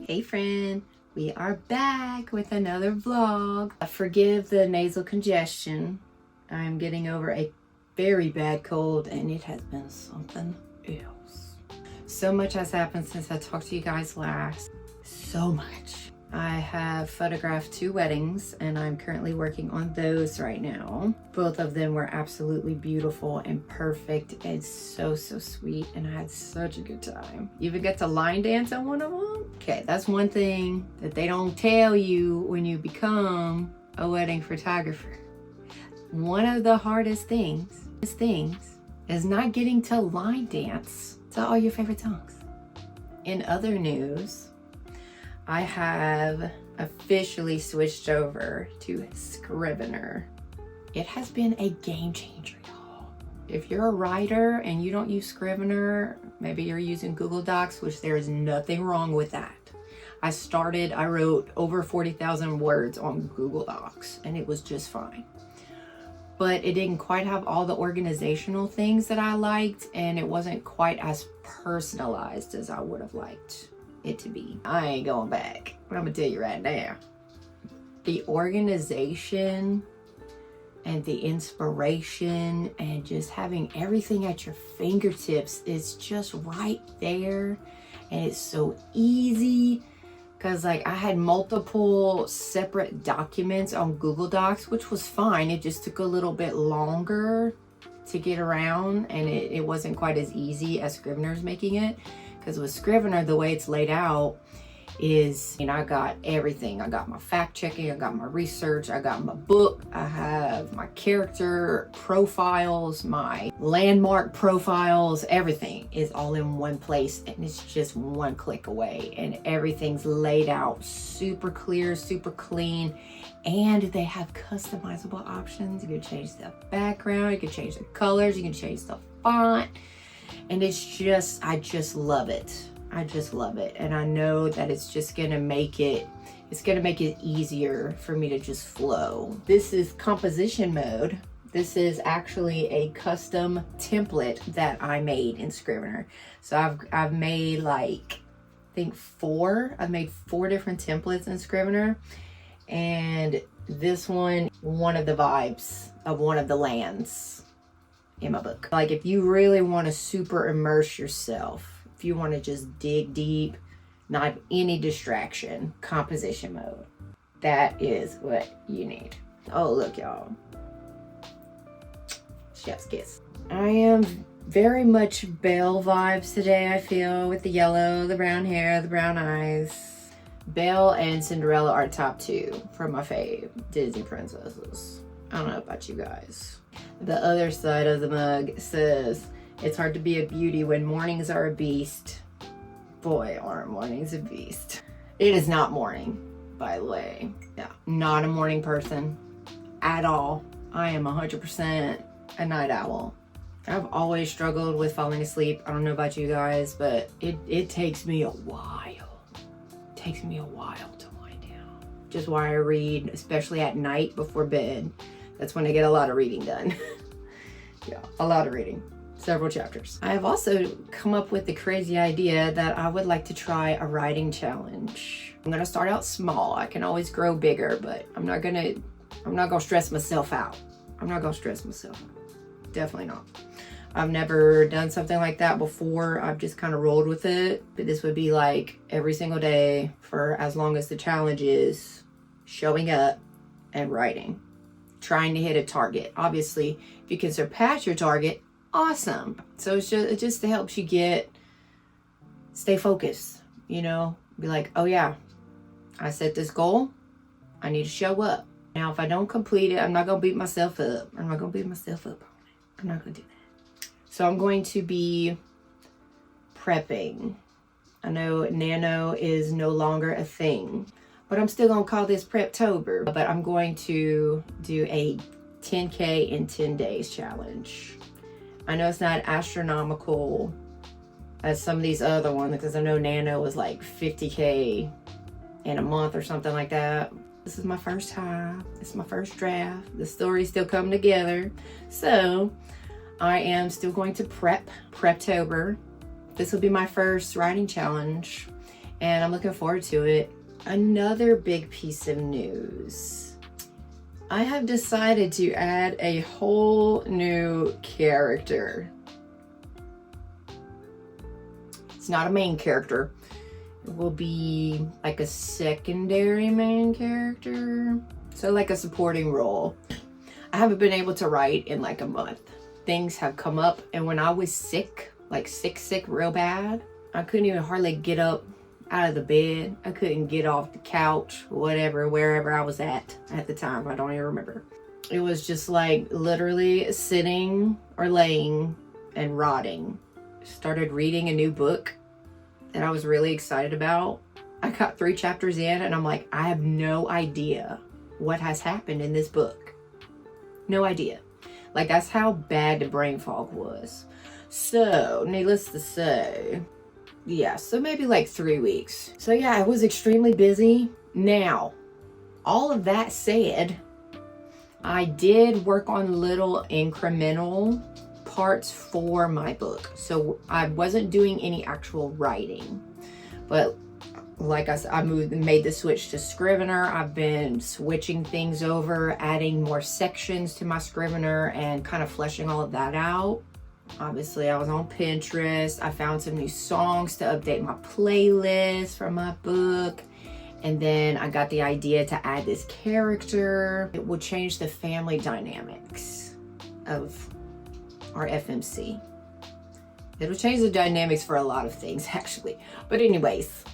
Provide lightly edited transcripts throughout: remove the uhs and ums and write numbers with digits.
Hey friend, we are back with another vlog. Forgive the nasal congestion. I'm getting over a very bad cold and it has been something else. So much has happened since I talked to you guys last. So much. I have photographed 2 weddings and I'm currently working on those right now. Both of them were absolutely beautiful and perfect and so sweet, and I had such a good time. Even got to line dance on one of them. Okay, that's one thing that they don't tell you when you become a wedding photographer. One of the hardest things is not getting to line dance to all your favorite songs. In other news, I have officially switched over to Scrivener. It has been a game changer, y'all. If you're a writer and you don't use Scrivener, maybe you're using Google Docs, which there is nothing wrong with that. I wrote over 40,000 words on Google Docs and it was just fine. But it didn't quite have all the organizational things that I liked, and it wasn't quite as personalized as I would have liked it to be. I ain't going back, but I'm gonna tell you right now. The organization and the inspiration and just having everything at your fingertips is just right there, and it's so easy. Because like I had multiple separate documents on Google Docs, which was fine. It just took a little bit longer to get around, and it wasn't quite as easy as Scrivener's making it. Because with Scrivener, the way it's laid out is, I got everything. I got my fact checking, I got my research, I got my book, I have my character profiles, my landmark profiles, everything is all in one place, and it's just one click away, and everything's laid out super clear, super clean, and they have customizable options. You can change the background, you can change the colors, you can change the font, and I just love it. I just love it, and I know that it's just gonna make it easier for me to just flow. This is composition mode. This is actually a custom template that I made in Scrivener. So I've made like, I think 4. I've made 4 different templates in Scrivener, and this one of the vibes of one of the lands in my book. Like if you really want to super immerse yourself, if you want to just dig deep, not any distraction, composition mode. That is what you need. Oh, look, y'all. Chef's kiss. I am very much Belle vibes today, I feel, with the yellow, the brown hair, the brown eyes. Belle and Cinderella are top 2 for my fave Disney princesses. I don't know about you guys. The other side of the mug says, "It's hard to be a beauty when mornings are a beast." Boy, aren't mornings a beast. It is not morning, by the way. Yeah, not a morning person at all. I am 100% a night owl. I've always struggled with falling asleep. I don't know about you guys, but it takes me a while. It takes me a while to wind down. Just why I read, especially at night before bed. That's when I get a lot of reading done. Yeah, a lot of reading. Several chapters. I have also come up with the crazy idea that I would like to try a writing challenge. I'm gonna start out small. I can always grow bigger, but I'm not gonna stress myself out. Definitely not. I've never done something like that before. I've just kind of rolled with it. But this would be like every single day for as long as the challenge is, showing up and writing. Trying to hit a target. Obviously, if you can surpass your target, awesome. So it just helps you stay focused, be like, oh yeah, I set this goal, I need to show up. Now if I don't complete it, I'm not gonna beat myself up. I'm not gonna do that. So I'm going to be prepping. I know Nano is no longer a thing, but I'm still gonna call this Preptober. But I'm going to do a 10K in 10 days challenge. I know it's not astronomical as some of these other ones, because I know Nano was like 50K in a month or something like that. This is my first time. It's my first draft. The story's still coming together. So I am still going to Preptober. This will be my first writing challenge. and I'm looking forward to it. Another big piece of news. I have decided to add a whole new character. It's not a main character. It will be like a secondary main character. So like a supporting role. I haven't been able to write in like a month. Things have come up, and when I was sick, like sick real bad, I couldn't even hardly get up out of the bed. I couldn't get off the couch, whatever, wherever I was at the time. I don't even remember. It was just like literally sitting or laying and rotting. Started reading a new book that I was really excited about. I got 3 chapters in and I'm like, I have no idea what has happened in this book. No idea. Like, that's how bad the brain fog was. So, needless to say, yeah, so maybe like 3 weeks. So yeah, I was extremely busy. Now, all of that said, I did work on little incremental parts for my book. So I wasn't doing any actual writing. But like I said, I made the switch to Scrivener. I've been switching things over, adding more sections to my Scrivener and kind of fleshing all of that out. Obviously, I was on Pinterest. I found some new songs to update my playlist for my book. And then I got the idea to add this character. It will change the family dynamics of our FMC. It'll change the dynamics for a lot of things, actually. But anyways,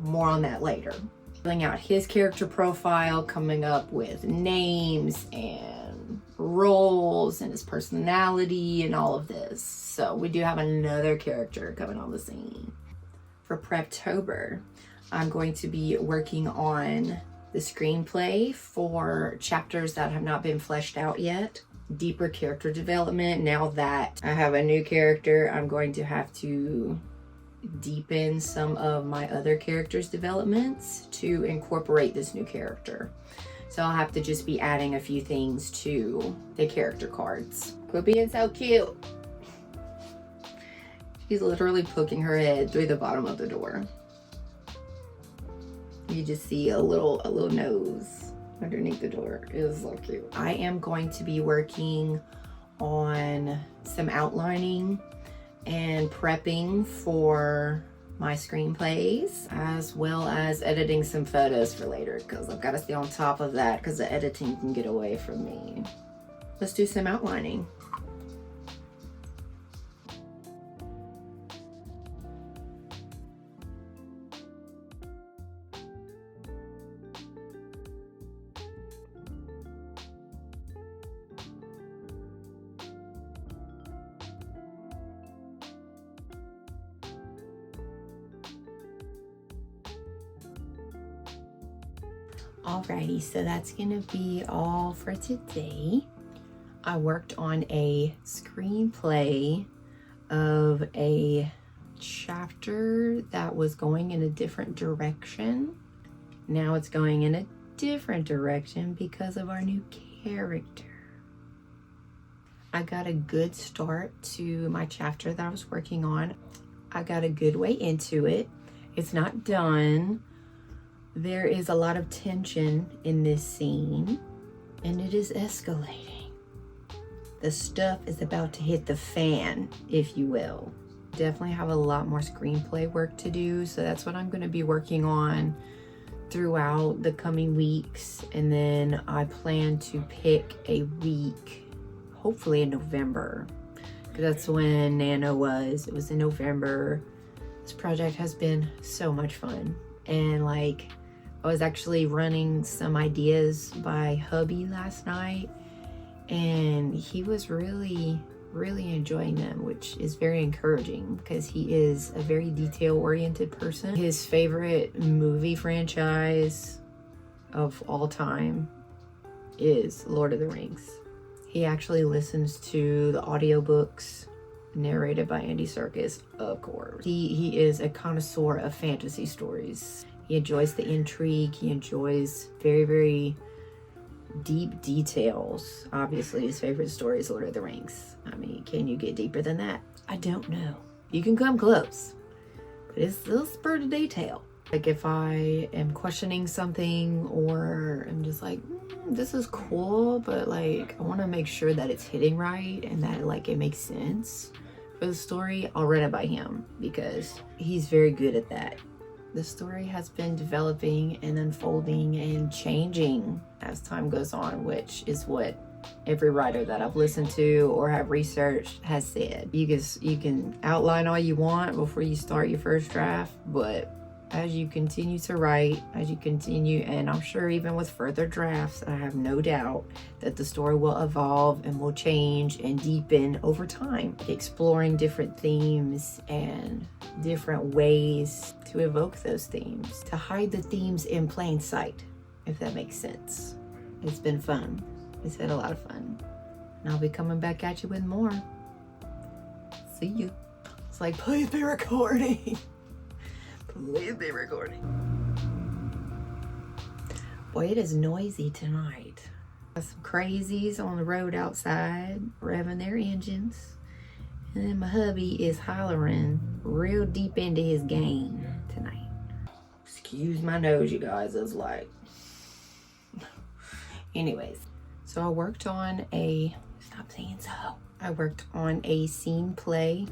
more on that later. Filling out his character profile, coming up with names and roles and his personality and all of this. So we do have another character coming on the scene. For Preptober, I'm going to be working on the screenplay for chapters that have not been fleshed out yet. Deeper character development. Now that I have a new character, I'm going to have to deepen some of my other characters' developments to incorporate this new character. So I'll have to just be adding a few things to the character cards. Quit being so cute. She's literally poking her head through the bottom of the door. You just see a little nose underneath the door. It is so cute. I am going to be working on some outlining and prepping for my screenplays, as well as editing some photos for later, because I've got to stay on top of that because the editing can get away from me. Let's do some outlining. Alrighty, so that's gonna be all for today. I worked on a screenplay of a chapter that was going in a different direction. Now it's going in a different direction because of our new character. I got a good start to my chapter that I was working on. I got a good way into it. It's not done. There is a lot of tension in this scene, and it is escalating. The stuff is about to hit the fan, if you will. Definitely have a lot more screenplay work to do, so that's what I'm going to be working on throughout the coming weeks. And then I plan to pick a week, hopefully in November, because that's when Nano was. It was in November. This project has been so much fun, and like, I was actually running some ideas by hubby last night, and he was really enjoying them, which is very encouraging because he is a very detail-oriented person. His favorite movie franchise of all time is Lord of the Rings. He actually listens to the audiobooks narrated by Andy Serkis, of course. He is a connoisseur of fantasy stories. He enjoys the intrigue. He enjoys very deep details. Obviously, his favorite story is Lord of the Rings. I mean, can you get deeper than that? I don't know. You can come close, but it's a little spur of detail. Like if I am questioning something or I'm just like, this is cool, but like I want to make sure that it's hitting right and that like it makes sense for the story, I'll run it by him because he's very good at that. The story has been developing and unfolding and changing as time goes on, which is what every writer that I've listened to or have researched has said. You can outline all you want before you start your first draft, but as you continue to write, as you continue, and I'm sure even with further drafts, I have no doubt that the story will evolve and will change and deepen over time, exploring different themes and different ways to evoke those themes, to hide the themes in plain sight, if that makes sense. It's been fun. It's had a lot of fun. And I'll be coming back at you with more. See you. It's like, please be recording. Please be recording. Boy, it is noisy tonight. Got some crazies on the road outside, revving their engines. And then my hubby is hollering real deep into his game tonight. Excuse my nose, you guys. It's like... Anyways. So I worked on a... Stop saying so. I worked on a screenplay.